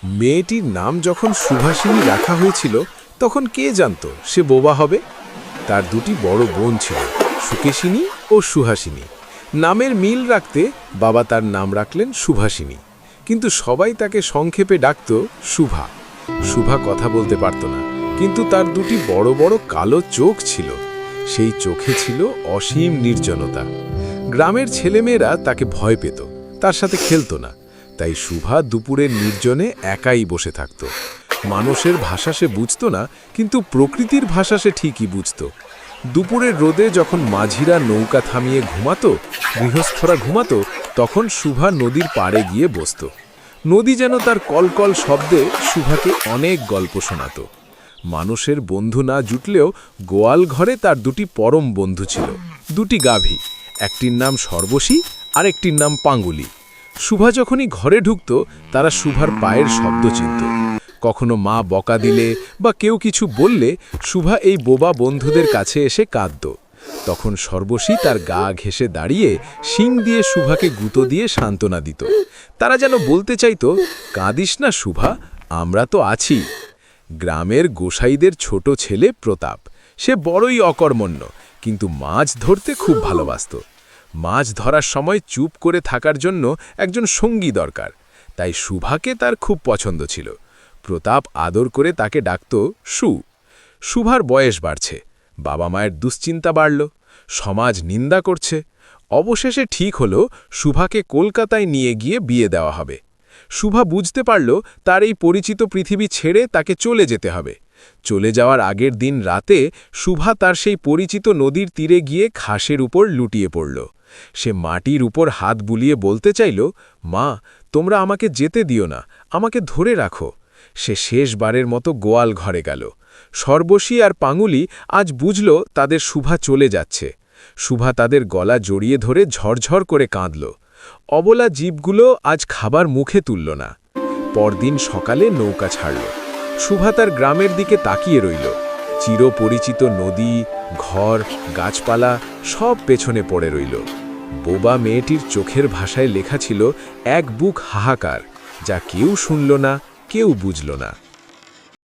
মেয়েটির নাম যখন সুভাষিনী রাখা হয়েছিল তখন কে জানত সে বোবা হবে। তার দুটি বড় বোন ছিল, সুকেশিনী ও সুহাসিনী। নামের মিল রাখতে বাবা তার নাম রাখলেন সুভাষিনী, কিন্তু সবাই তাকে সংক্ষেপে ডাকত সুভা। সুভা কথা বলতে পারত না, কিন্তু তার দুটি বড় বড় কালো চোখ ছিল। সেই চোখে ছিল অসীম নির্জনতা। গ্রামের ছেলেমেয়েরা তাকে ভয় পেত, তার সাথে খেলত না। তাই সুভা দুপুরের নির্জনে একাই বসে থাকত। মানুষের ভাষা সে বুঝত না, কিন্তু প্রকৃতির ভাষা সে ঠিকই বুঝত। দুপুরের রোদে যখন মাঝিরা নৌকা থামিয়ে ঘুমাতো, গৃহস্থরা ঘুমাতো, তখন সুভা নদীর পাড়ে গিয়ে বসত। নদী যেন তার কলকল শব্দে সুভাকে অনেক গল্প শোনাত। মানুষের বন্ধু না জুটলেও গোয়াল ঘরে তার দুটি পরম বন্ধু ছিল, দুটি গাভী। একটির নাম সর্বশী, আরেকটির নাম পাঙ্গুলি। সুভা যখনই ঘরে ঢুকত, তারা সুভার পায়ের শব্দ চিনত। কখনো মা বকা দিলে বা কেউ কিছু বললে সুভা এই বোবা বন্ধুদের কাছে এসে কাঁদত। তখন সর্বশী তার গা ঘেঁষে দাঁড়িয়ে শিং দিয়ে সুভাকে গুঁতো দিয়ে সান্ত্বনা দিত। তারা যেন বলতে চাইত, কাঁদিস না সুভা, আমরা তো আছি। গ্রামের গোসাইদের ছোট ছেলে প্রতাপ, সে বড়ই অকর্মণ্য, কিন্তু মাছ ধরতে খুব ভালোবাসত। মাছ ধরার সময় চুপ করে থাকার জন্য একজন সঙ্গী দরকার, তাই সুভাকে তার খুব পছন্দ ছিল। প্রতাপ আদর করে তাকে ডাকত সু। সুভার বয়স বাড়ছে, বাবা মায়ের দুশ্চিন্তা বাড়ল, সমাজ নিন্দা করছে। অবশেষে ঠিক হলো সুভাকে কলকাতায় নিয়ে গিয়ে বিয়ে দেওয়া হবে। সুভা বুঝতে পারল তার এই পরিচিত পৃথিবী ছেড়ে তাকে চলে যেতে হবে। চলে যাওয়ার আগের দিন রাতে সুভা তার সেই পরিচিত নদীর তীরে গিয়ে ঘাসের উপর লুটিয়ে পড়ল। সে মাটির উপর হাত বুলিয়ে বলতে চাইল, মা, তোমরা আমাকে যেতে দিও না, আমাকে ধরে রাখো। সে শেষবারের মতো গোয়াল ঘরে গেল। সর্বশী আর পাঙ্গুলি আজ বুঝল তাদের সুভা চলে যাচ্ছে। সুভা তাদের গলা জড়িয়ে ধরে ঝরঝর করে কাঁদল। অবলা জীবগুলো আজ খাবার মুখে তুলল না। পরদিন সকালে নৌকা ছাড়ল। সুভা তার গ্রামের দিকে তাকিয়ে রইল। চিরপরিচিত নদী, ঘর, গাছপালা সব পেছনে পড়ে রইল। বোবা মেয়েটির চোখের ভাষায় লেখা ছিল এক বুক হাহাকার, যা কেউ শুনল না, কেউ বুঝল না।